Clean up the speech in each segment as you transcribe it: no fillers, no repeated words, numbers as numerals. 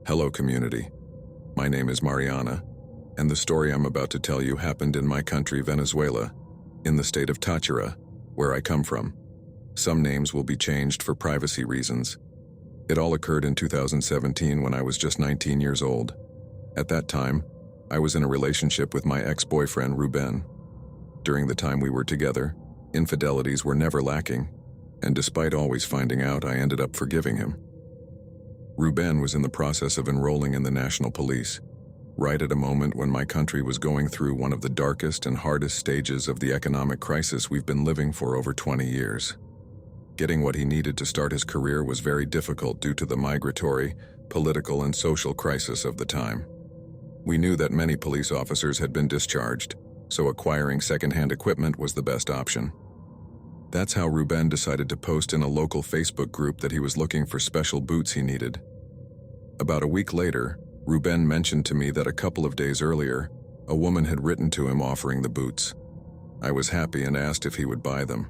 Hello, community. My name is Mariana, and the story I'm about to tell you happened in my country, Venezuela, in the state of Táchira, where I come from. Some names will be changed for privacy reasons. It all occurred in 2017 when I was just 19 years old. At that time, I was in a relationship with my ex-boyfriend, Ruben. During the time we were together, infidelities were never lacking, and despite always finding out, I ended up forgiving him. Ruben was in the process of enrolling in the National Police, right at a moment when my country was going through one of the darkest and hardest stages of the economic crisis we've been living for over 20 years. Getting what he needed to start his career was very difficult due to the migratory, political, and social crisis of the time. We knew that many police officers had been discharged, so acquiring second-hand equipment was the best option. That's how Ruben decided to post in a local Facebook group that he was looking for special boots he needed. About a week later, Ruben mentioned to me that a couple of days earlier, a woman had written to him offering the boots. I was happy and asked if he would buy them.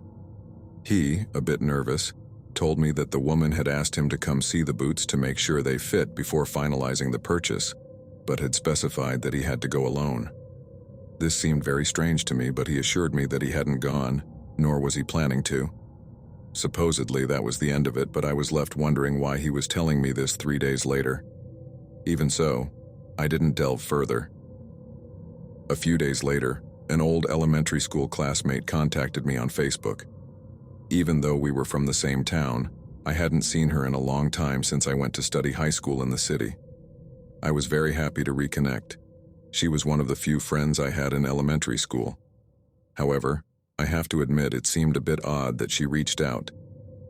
He, a bit nervous, told me that the woman had asked him to come see the boots to make sure they fit before finalizing the purchase, but had specified that he had to go alone. This seemed very strange to me, but he assured me that he hadn't gone, nor was he planning to. Supposedly that was the end of it, but I was left wondering why he was telling me this 3 days later. Even so, I didn't delve further. A few days later, an old elementary school classmate contacted me on Facebook. Even though we were from the same town, I hadn't seen her in a long time since I went to study high school in the city. I was very happy to reconnect. She was one of the few friends I had in elementary school. However, I have to admit it seemed a bit odd that she reached out,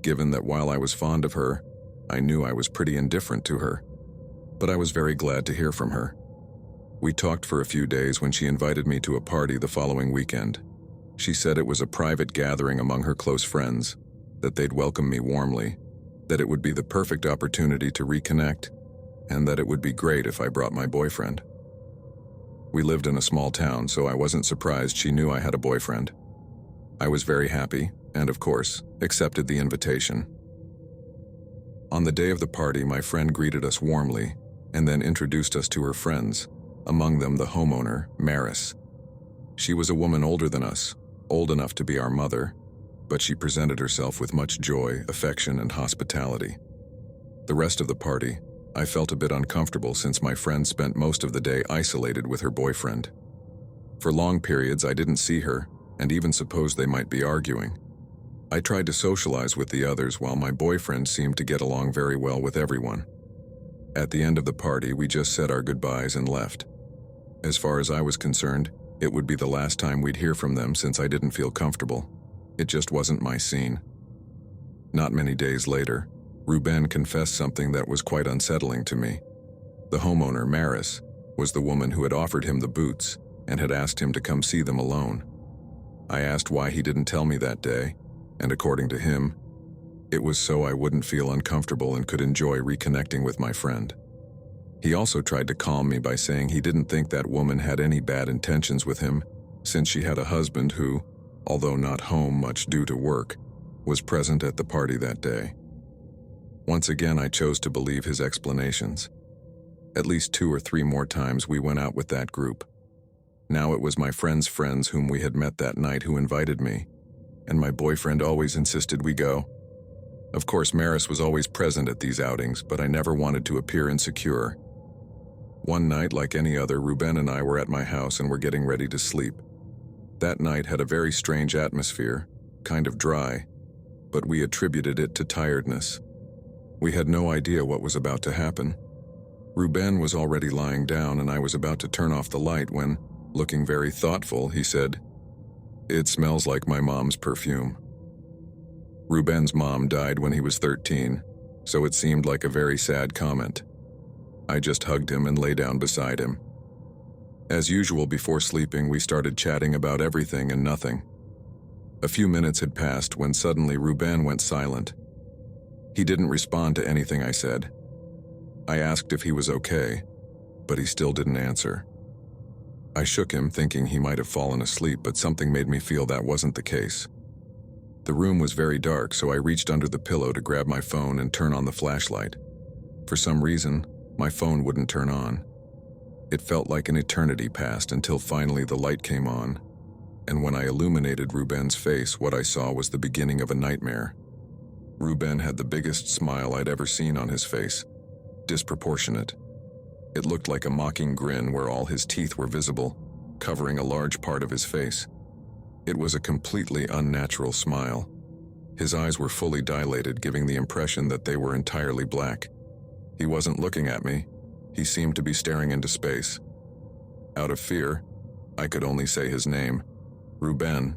given that while I was fond of her, I knew I was pretty indifferent to her. But I was very glad to hear from her. We talked for a few days when she invited me to a party the following weekend. She said it was a private gathering among her close friends, that they'd welcome me warmly, that it would be the perfect opportunity to reconnect, and that it would be great if I brought my boyfriend. We lived in a small town, so I wasn't surprised she knew I had a boyfriend. I was very happy, and of course, accepted the invitation. On the day of the party, my friend greeted us warmly, and then introduced us to her friends, among them the homeowner, Maris. She was a woman older than us, old enough to be our mother, but she presented herself with much joy, affection, and hospitality. The rest of the party, I felt a bit uncomfortable since my friend spent most of the day isolated with her boyfriend. For long periods, I didn't see her, and even supposed they might be arguing. I tried to socialize with the others while my boyfriend seemed to get along very well with everyone. At the end of the party, we just said our goodbyes and left. As far as I was concerned, it would be the last time we'd hear from them since I didn't feel comfortable. It just wasn't my scene. Not many days later, Ruben confessed something that was quite unsettling to me. The homeowner, Maris, was the woman who had offered him the boots and had asked him to come see them alone. I asked why he didn't tell me that day, and according to him, it was so I wouldn't feel uncomfortable and could enjoy reconnecting with my friend. He also tried to calm me by saying he didn't think that woman had any bad intentions with him, since she had a husband who, although not home much due to work, was present at the party that day. Once again, I chose to believe his explanations. At least 2 or 3 more times we went out with that group. Now it was my friend's friends whom we had met that night who invited me, and my boyfriend always insisted we go. Of course, Maris was always present at these outings, but I never wanted to appear insecure. One night, like any other, Ruben and I were at my house and were getting ready to sleep. That night had a very strange atmosphere, kind of dry, but we attributed it to tiredness. We had no idea what was about to happen. Ruben was already lying down and I was about to turn off the light when, looking very thoughtful, he said, "It smells like my mom's perfume." Ruben's mom died when he was 13, so it seemed like a very sad comment. I just hugged him and lay down beside him. As usual, before sleeping, we started chatting about everything and nothing. A few minutes had passed when suddenly Ruben went silent. He didn't respond to anything I said. I asked if he was okay, but he still didn't answer. I shook him, thinking he might have fallen asleep, but something made me feel that wasn't the case. The room was very dark, so I reached under the pillow to grab my phone and turn on the flashlight. For some reason, My phone wouldn't turn on. It felt like an eternity passed until finally the light came on, and when I illuminated Ruben's face, what I saw was the beginning of a nightmare. Ruben had the biggest smile I'd ever seen on his face, disproportionate. It looked like a mocking grin where all his teeth were visible, covering a large part of his face. It was a completely unnatural smile. His eyes were fully dilated, giving the impression that they were entirely black. He wasn't looking at me. He seemed to be staring into space. Out of fear, I could only say his name, Ruben,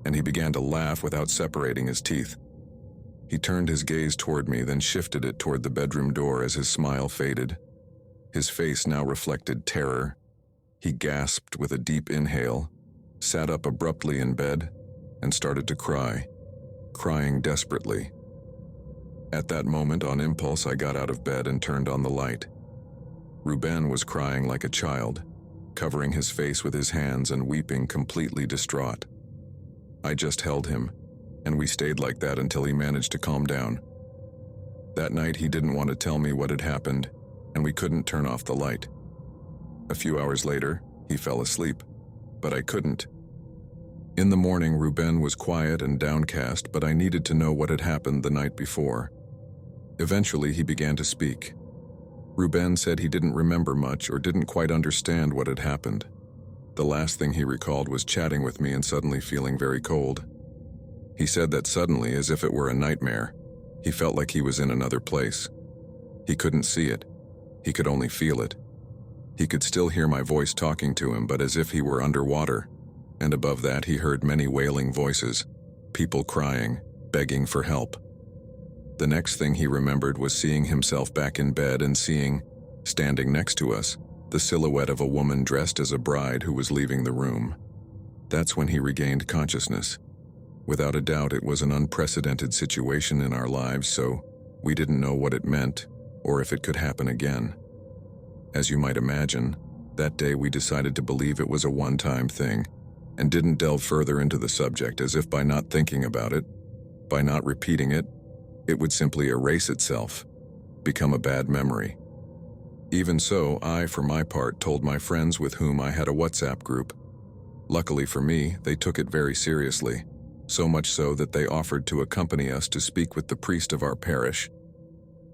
and he began to laugh without separating his teeth. He turned his gaze toward me, then shifted it toward the bedroom door as his smile faded. His face now reflected terror. He gasped with a deep inhale, sat up abruptly in bed, and started to cry, crying desperately. At that moment, on impulse, I got out of bed and turned on the light. Ruben was crying like a child, covering his face with his hands and weeping, completely distraught. I just held him, and we stayed like that until he managed to calm down. That night, he didn't want to tell me what had happened, and we couldn't turn off the light. A few hours later, he fell asleep, but I couldn't. In the morning, Ruben was quiet and downcast, but I needed to know what had happened the night before. Eventually, he began to speak. Ruben said he didn't remember much or didn't quite understand what had happened. The last thing he recalled was chatting with me and suddenly feeling very cold. He said that suddenly, as if it were a nightmare, he felt like he was in another place. He couldn't see it. He could only feel it. He could still hear my voice talking to him, but as if he were underwater. And above that, he heard many wailing voices, people crying, begging for help. The next thing he remembered was seeing himself back in bed and seeing, standing next to us, the silhouette of a woman dressed as a bride who was leaving the room. That's when he regained consciousness. Without a doubt, it was an unprecedented situation in our lives, so we didn't know what it meant or if it could happen again. As you might imagine, that day we decided to believe it was a one-time thing and didn't delve further into the subject, as if by not thinking about it, by not repeating it, it would simply erase itself, become a bad memory. Even so, I, for my part, told my friends with whom I had a WhatsApp group. Luckily for me, they took it very seriously, so much so that they offered to accompany us to speak with the priest of our parish.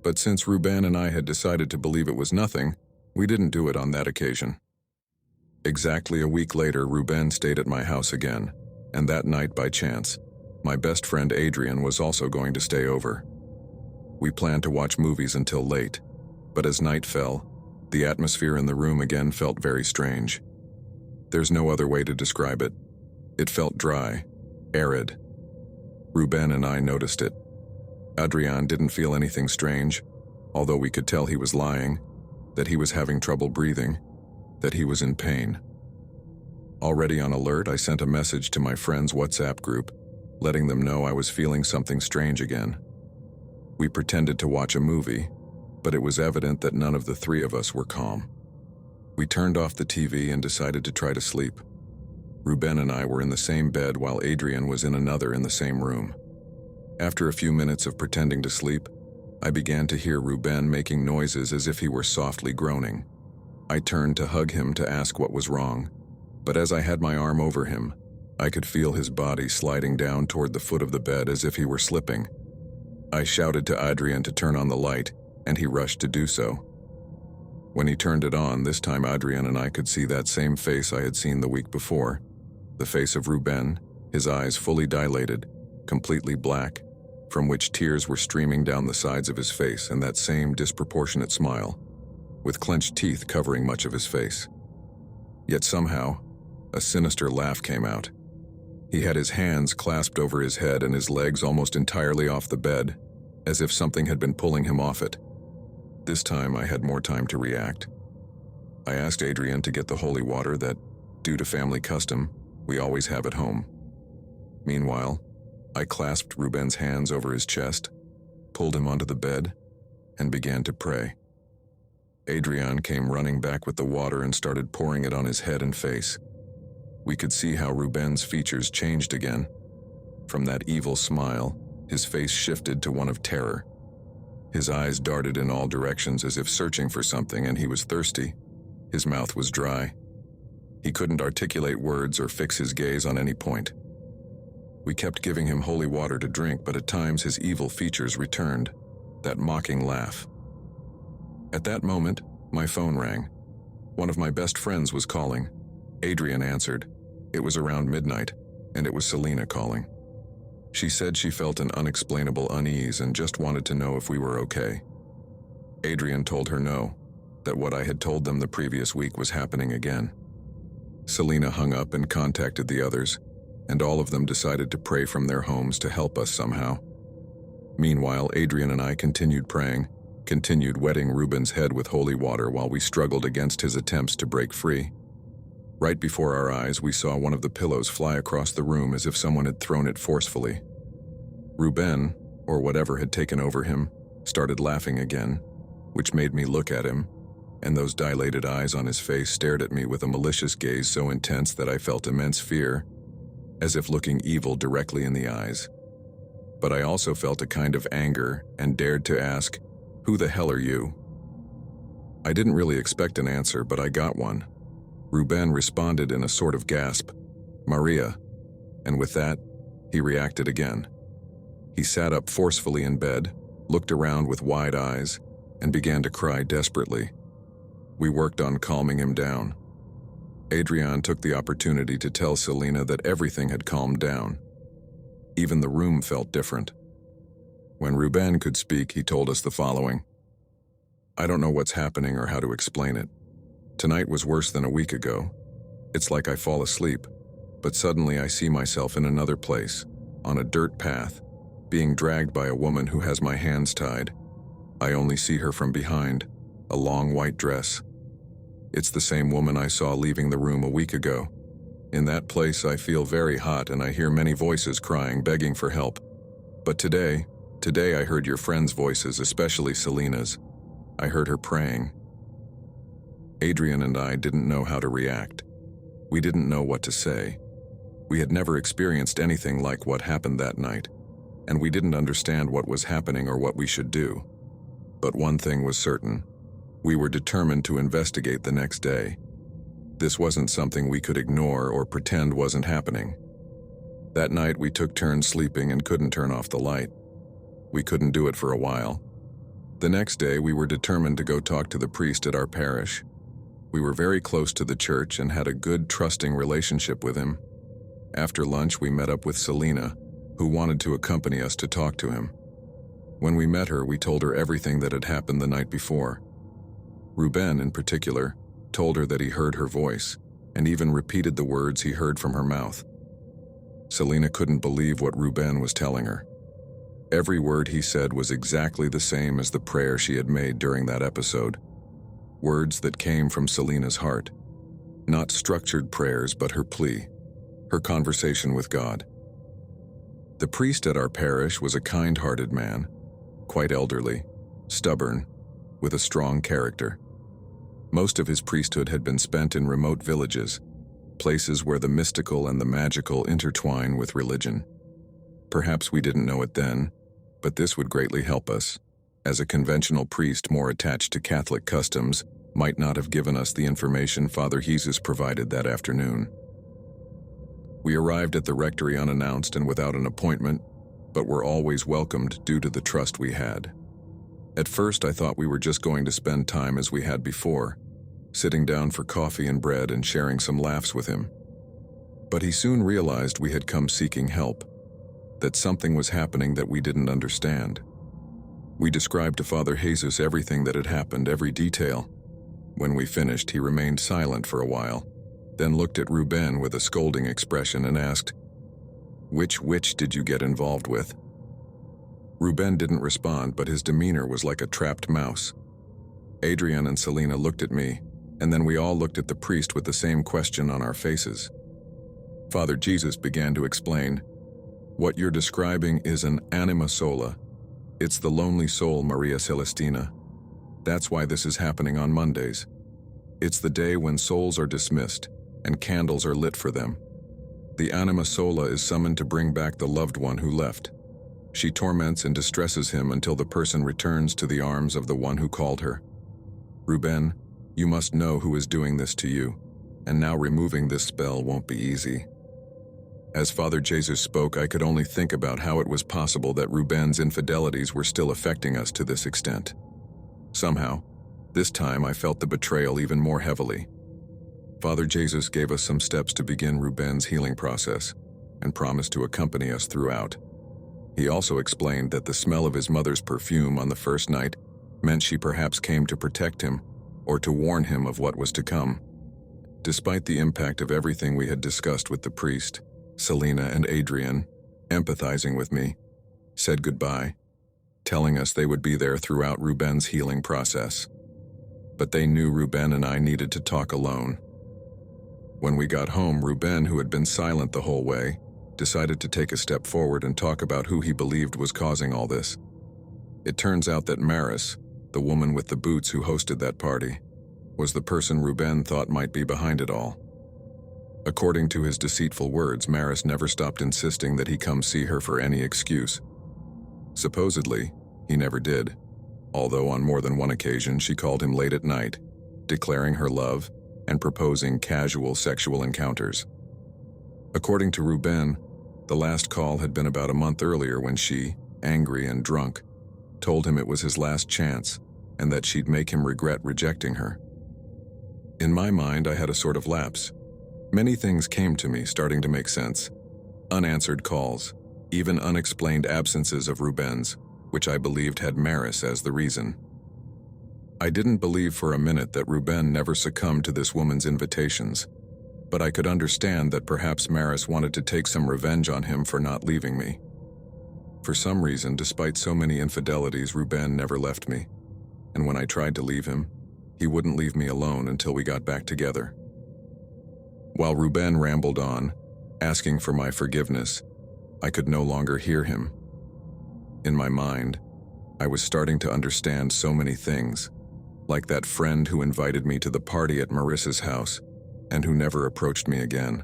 But since Ruben and I had decided to believe it was nothing, we didn't do it on that occasion. Exactly a week later, Ruben stayed at my house again, and that night, by chance, my best friend Adrian was also going to stay over. We planned to watch movies until late, but as night fell, the atmosphere in the room again felt very strange. There's no other way to describe it. It felt dry, arid. Ruben and I noticed it. Adrian didn't feel anything strange, although we could tell he was lying, that he was having trouble breathing, that he was in pain. Already on alert, I sent a message to my friend's WhatsApp group, letting them know I was feeling something strange again. We pretended to watch a movie, but it was evident that none of the three of us were calm. We turned off the TV and decided to try to sleep. Ruben and I were in the same bed while Adrian was in another in the same room. After a few minutes of pretending to sleep, I began to hear Ruben making noises as if he were softly groaning. I turned to hug him to ask what was wrong, but as I had my arm over him, I could feel his body sliding down toward the foot of the bed as if he were slipping. I shouted to Adrian to turn on the light, and he rushed to do so. When he turned it on, this time Adrian and I could see that same face I had seen the week before, the face of Ruben, his eyes fully dilated, completely black, from which tears were streaming down the sides of his face, and that same disproportionate smile, with clenched teeth covering much of his face. Yet somehow, a sinister laugh came out. He had his hands clasped over his head and his legs almost entirely off the bed, as if something had been pulling him off it. This time I had more time to react. I asked Adrian to get the holy water that, due to family custom, we always have at home. Meanwhile, I clasped Ruben's hands over his chest, pulled him onto the bed, and began to pray. Adrian came running back with the water and started pouring it on his head and face. We could see how Ruben's features changed again. From that evil smile, his face shifted to one of terror. His eyes darted in all directions as if searching for something, and he was thirsty. His mouth was dry. He couldn't articulate words or fix his gaze on any point. We kept giving him holy water to drink, but at times his evil features returned, that mocking laugh. At that moment, my phone rang. One of my best friends was calling. Adrian answered. It was around midnight, and it was Selena calling. She said she felt an unexplainable unease and just wanted to know if we were okay. Adrian told her no, that what I had told them the previous week was happening again. Selena hung up and contacted the others, and all of them decided to pray from their homes to help us somehow. Meanwhile, Adrian and I continued praying, continued wetting Ruben's head with holy water while we struggled against his attempts to break free. Right before our eyes, we saw one of the pillows fly across the room as if someone had thrown it forcefully. Ruben, or whatever had taken over him, started laughing again, which made me look at him, and those dilated eyes on his face stared at me with a malicious gaze so intense that I felt immense fear, as if looking evil directly in the eyes. But I also felt a kind of anger and dared to ask, "Who the hell are you?" I didn't really expect an answer, but I got one. Ruben responded in a sort of gasp, "Maria," and with that, he reacted again. He sat up forcefully in bed, looked around with wide eyes, and began to cry desperately. We worked on calming him down. Adrian took the opportunity to tell Selena that everything had calmed down. Even the room felt different. When Ruben could speak, he told us the following. "I don't know what's happening or how to explain it. Tonight was worse than a week ago. It's like I fall asleep, but suddenly I see myself in another place, on a dirt path, being dragged by a woman who has my hands tied. I only see her from behind, a long white dress. It's the same woman I saw leaving the room a week ago. In that place I feel very hot and I hear many voices crying, begging for help. But today I heard your friends' voices, especially Selena's. I heard her praying." Adrian and I didn't know how to react. We didn't know what to say. We had never experienced anything like what happened that night, and we didn't understand what was happening or what we should do. But one thing was certain. We were determined to investigate the next day. This wasn't something we could ignore or pretend wasn't happening. That night we took turns sleeping and couldn't turn off the light. We couldn't do it for a while. The next day we were determined to go talk to the priest at our parish. We were very close to the church and had a good, trusting relationship with him. After lunch, we met up with Selena, who wanted to accompany us to talk to him. When we met her, we told her everything that had happened the night before. Ruben, in particular, told her that he heard her voice, and even repeated the words he heard from her mouth. Selena couldn't believe what Ruben was telling her. Every word he said was exactly the same as the prayer she had made during that episode. Words that came from Selena's heart. Not structured prayers, but her plea, her conversation with God. The priest at our parish was a kind-hearted man, quite elderly, stubborn, with a strong character. Most of his priesthood had been spent in remote villages, places where the mystical and the magical intertwine with religion. Perhaps we didn't know it then, but this would greatly help us, as a conventional priest more attached to Catholic customs might not have given us the information Father Jesus provided that afternoon. We arrived at the rectory unannounced and without an appointment, but were always welcomed due to the trust we had. At first I thought we were just going to spend time as we had before, sitting down for coffee and bread and sharing some laughs with him. But he soon realized we had come seeking help, that something was happening that we didn't understand. We described to Father Jesus everything that had happened, every detail. When we finished, he remained silent for a while, then looked at Ruben with a scolding expression and asked, "Which witch did you get involved with?" Ruben didn't respond, but his demeanor was like a trapped mouse. Adrian and Selena looked at me, and then we all looked at the priest with the same question on our faces. Father Jesus began to explain, "What you're describing is an anima sola. It's the lonely soul, María Celestina. That's why this is happening on Mondays. It's the day when souls are dismissed and candles are lit for them. The anima sola is summoned to bring back the loved one who left. She torments and distresses him until the person returns to the arms of the one who called her. Ruben, you must know who is doing this to you, and now removing this spell won't be easy. As Father Jesus spoke, I could only think about how it was possible that Ruben's infidelities were still affecting us to this extent. Somehow, this time I felt the betrayal even more heavily. Father Jesus gave us some steps to begin Ruben's healing process and promised to accompany us throughout. He also explained that the smell of his mother's perfume on the first night meant she perhaps came to protect him or to warn him of what was to come. Despite the impact of everything we had discussed with the priest, Selena and Adrian, empathizing with me, said goodbye, telling us they would be there throughout Ruben's healing process. But they knew Ruben and I needed to talk alone. When we got home, Ruben, who had been silent the whole way, decided to take a step forward and talk about who he believed was causing all this. It turns out that Maris, the woman with the boots who hosted that party, was the person Ruben thought might be behind it all. According to his deceitful words, Maris never stopped insisting that he come see her for any excuse. Supposedly, he never did, although on more than one occasion she called him late at night, declaring her love and proposing casual sexual encounters. According to Ruben, the last call had been about a month earlier when she, angry and drunk, told him it was his last chance and that she'd make him regret rejecting her. In my mind, I had a sort of lapse. Many things came to me, starting to make sense. Unanswered calls, even unexplained absences of Ruben's, which I believed had Maris as the reason. I didn't believe for a minute that Ruben never succumbed to this woman's invitations, but I could understand that perhaps Maris wanted to take some revenge on him for not leaving me. For some reason, despite so many infidelities, Ruben never left me, and when I tried to leave him, he wouldn't leave me alone until we got back together. While Ruben rambled on, asking for my forgiveness, I could no longer hear him. In my mind, I was starting to understand so many things, like that friend who invited me to the party at Marissa's house and who never approached me again.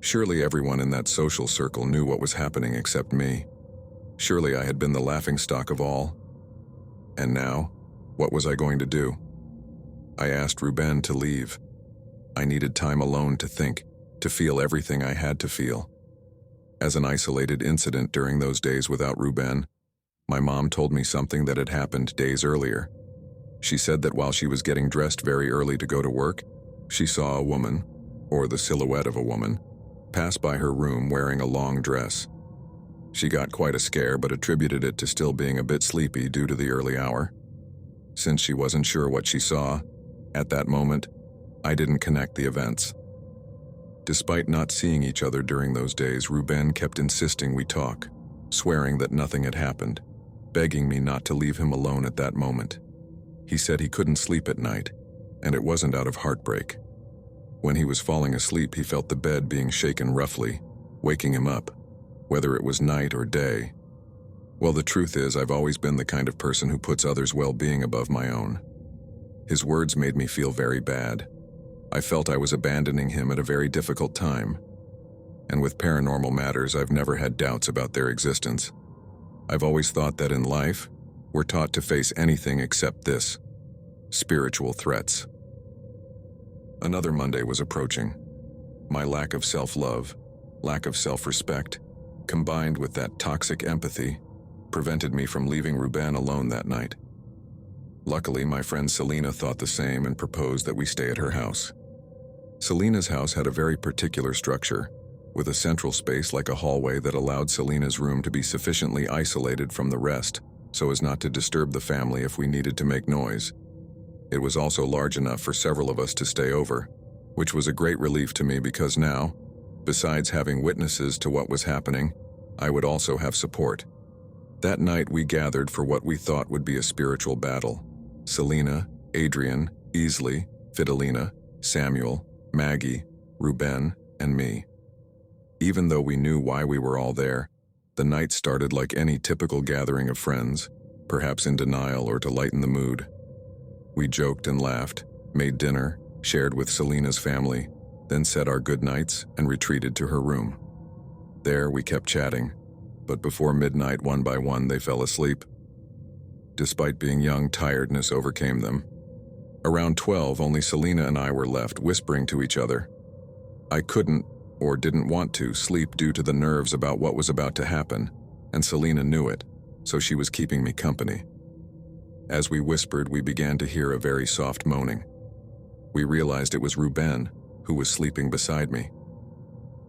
Surely everyone in that social circle knew what was happening except me. Surely I had been the laughingstock of all. And now, what was I going to do? I asked Ruben to leave. I needed time alone to think, to feel everything I had to feel. As an isolated incident during those days without Ruben, my mom told me something that had happened days earlier. She said that while she was getting dressed very early to go to work, she saw a woman, or the silhouette of a woman, pass by her room wearing a long dress. She got quite a scare but attributed it to still being a bit sleepy due to the early hour. Since she wasn't sure what she saw, at that moment, I didn't connect the events. Despite not seeing each other during those days, Ruben kept insisting we talk, swearing that nothing had happened, begging me not to leave him alone at that moment. He said he couldn't sleep at night, and it wasn't out of heartbreak. When he was falling asleep, he felt the bed being shaken roughly, waking him up, whether it was night or day. Well, the truth is, I've always been the kind of person who puts others' well-being above my own. His words made me feel very bad. I felt I was abandoning him at a very difficult time. And with paranormal matters, I've never had doubts about their existence. I've always thought that in life, we're taught to face anything except this: spiritual threats. Another Monday was approaching. My lack of self-love, lack of self-respect, combined with that toxic empathy, prevented me from leaving Ruben alone that night. Luckily, my friend Selena thought the same and proposed that we stay at her house. Selena's house had a very particular structure, with a central space like a hallway that allowed Selena's room to be sufficiently isolated from the rest so as not to disturb the family if we needed to make noise. It was also large enough for several of us to stay over, which was a great relief to me because now, besides having witnesses to what was happening, I would also have support. That night we gathered for what we thought would be a spiritual battle. Selena, Adrian, Easley, Fidelina, Samuel, Maggie, Ruben, and me. Even though we knew why we were all there, the night started like any typical gathering of friends, perhaps in denial or to lighten the mood. We joked and laughed, made dinner, shared with Selena's family, then said our good nights and retreated to her room. There we kept chatting, but before midnight, one by one, they fell asleep. Despite being young, tiredness overcame them. Around 12, only Selena and I were left, whispering to each other. I couldn't, or didn't want to, sleep due to the nerves about what was about to happen, and Selena knew it, so she was keeping me company. As we whispered, we began to hear a very soft moaning. We realized it was Ruben, who was sleeping beside me.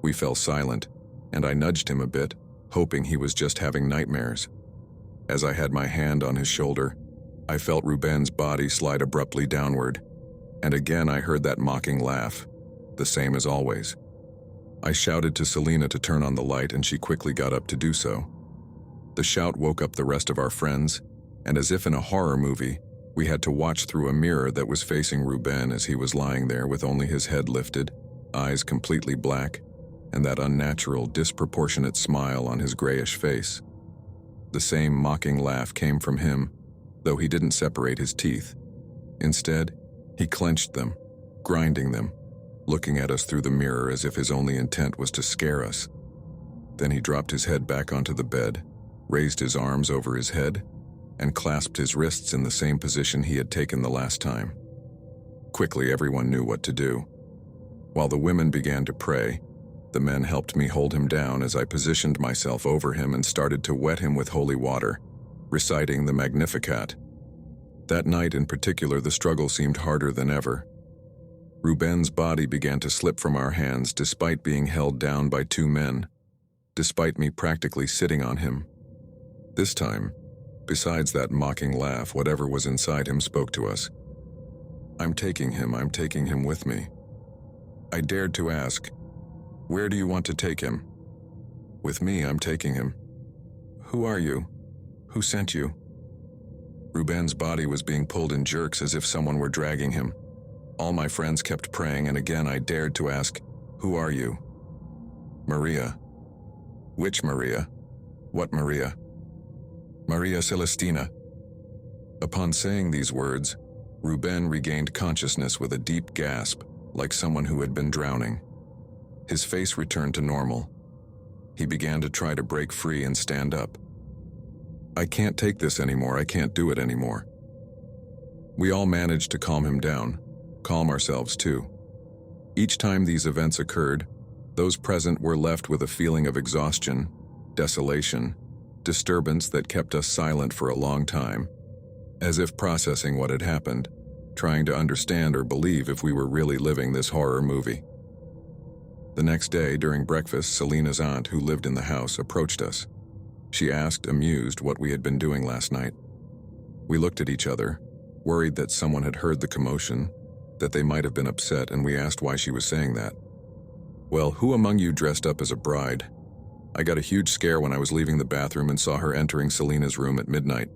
We fell silent, and I nudged him a bit, hoping he was just having nightmares. As I had my hand on his shoulder, I felt Ruben's body slide abruptly downward, and again I heard that mocking laugh, the same as always. I shouted to Selena to turn on the light, and she quickly got up to do so. The shout woke up the rest of our friends, and as if in a horror movie, we had to watch through a mirror that was facing Ruben as he was lying there with only his head lifted, eyes completely black, and that unnatural, disproportionate smile on his grayish face. The same mocking laugh came from him, though he didn't separate his teeth. Instead, he clenched them, grinding them, looking at us through the mirror as if his only intent was to scare us. Then he dropped his head back onto the bed, raised his arms over his head, and clasped his wrists in the same position he had taken the last time. Quickly, everyone knew what to do. While the women began to pray, the men helped me hold him down as I positioned myself over him and started to wet him with holy water, reciting the Magnificat. That night in particular, the struggle seemed harder than ever. Ruben's body began to slip from our hands despite being held down by two men, despite me practically sitting on him. This time, besides that mocking laugh, whatever was inside him spoke to us. I'm taking him with me. I dared to ask, where do you want to take him? With me, I'm taking him. Who are you? Who sent you? Ruben's body was being pulled in jerks as if someone were dragging him. All my friends kept praying, and again I dared to ask, who are you? Maria. Which Maria? What Maria? María Celestina. Upon saying these words, Ruben regained consciousness with a deep gasp, like someone who had been drowning. His face returned to normal. He began to try to break free and stand up. I can't take this anymore, I can't do it anymore. We all managed to calm him down, calm ourselves too. Each time these events occurred, those present were left with a feeling of exhaustion, desolation, disturbance that kept us silent for a long time, as if processing what had happened, trying to understand or believe if we were really living this horror movie. The next day, during breakfast, Selena's aunt, who lived in the house, approached us. She asked, amused, what we had been doing last night. We looked at each other, worried that someone had heard the commotion, that they might have been upset, and we asked why she was saying that. Well, who among you dressed up as a bride? I got a huge scare when I was leaving the bathroom and saw her entering Selena's room at midnight.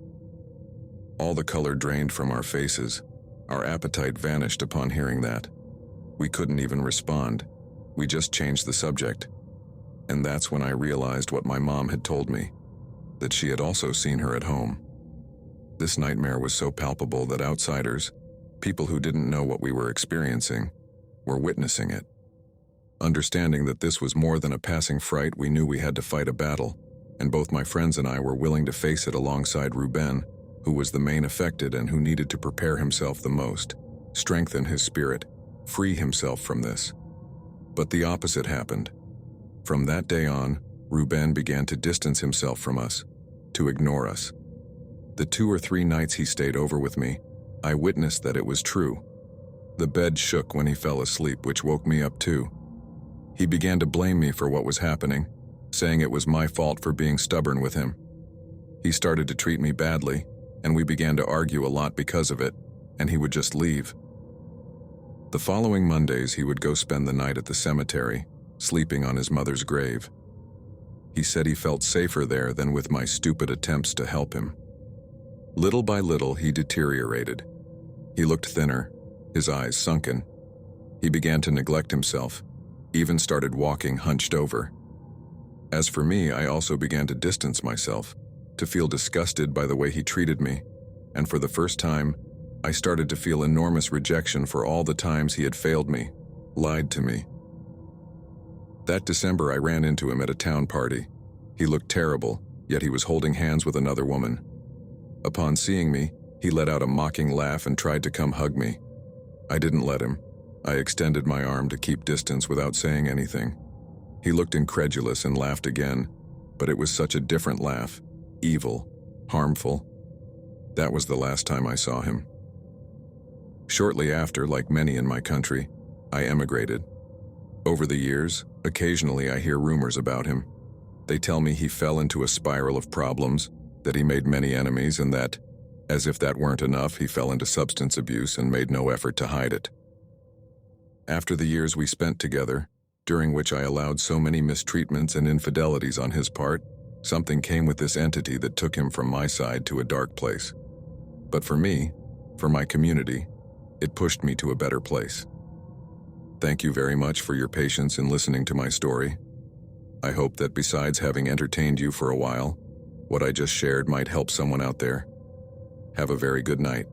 All the color drained from our faces. Our appetite vanished upon hearing that. We couldn't even respond. We just changed the subject. And that's when I realized what my mom had told me, that she had also seen her at home. This nightmare was so palpable that outsiders, people who didn't know what we were experiencing, were witnessing it. Understanding that this was more than a passing fright, we knew we had to fight a battle, and both my friends and I were willing to face it alongside Ruben, who was the main affected and who needed to prepare himself the most, strengthen his spirit, free himself from this. But the opposite happened. From that day on, Ruben began to distance himself from us, to ignore us. The 2 or 3 nights he stayed over with me, I witnessed that it was true. The bed shook when he fell asleep, which woke me up too. He began to blame me for what was happening, saying it was my fault for being stubborn with him. He started to treat me badly, and we began to argue a lot because of it, and he would just leave. The following Mondays, he would go spend the night at the cemetery, sleeping on his mother's grave. He said he felt safer there than with my stupid attempts to help him. Little by little, he deteriorated. He looked thinner, his eyes sunken. He began to neglect himself, even started walking hunched over. As for me, I also began to distance myself, to feel disgusted by the way he treated me, and for the first time, I started to feel enormous rejection for all the times he had failed me, lied to me. That December, I ran into him at a town party. He looked terrible, yet he was holding hands with another woman. Upon seeing me, he let out a mocking laugh and tried to come hug me. I didn't let him. I extended my arm to keep distance without saying anything. He looked incredulous and laughed again, but it was such a different laugh, evil, harmful. That was the last time I saw him. Shortly after, like many in my country, I emigrated. Over the years, occasionally I hear rumors about him. They tell me he fell into a spiral of problems, that he made many enemies, and that, as if that weren't enough, he fell into substance abuse and made no effort to hide it. After the years we spent together, during which I allowed so many mistreatments and infidelities on his part, something came with this entity that took him from my side to a dark place. But for me, for my community, it pushed me to a better place. Thank you very much for your patience in listening to my story. I hope that besides having entertained you for a while, what I just shared might help someone out there. Have a very good night.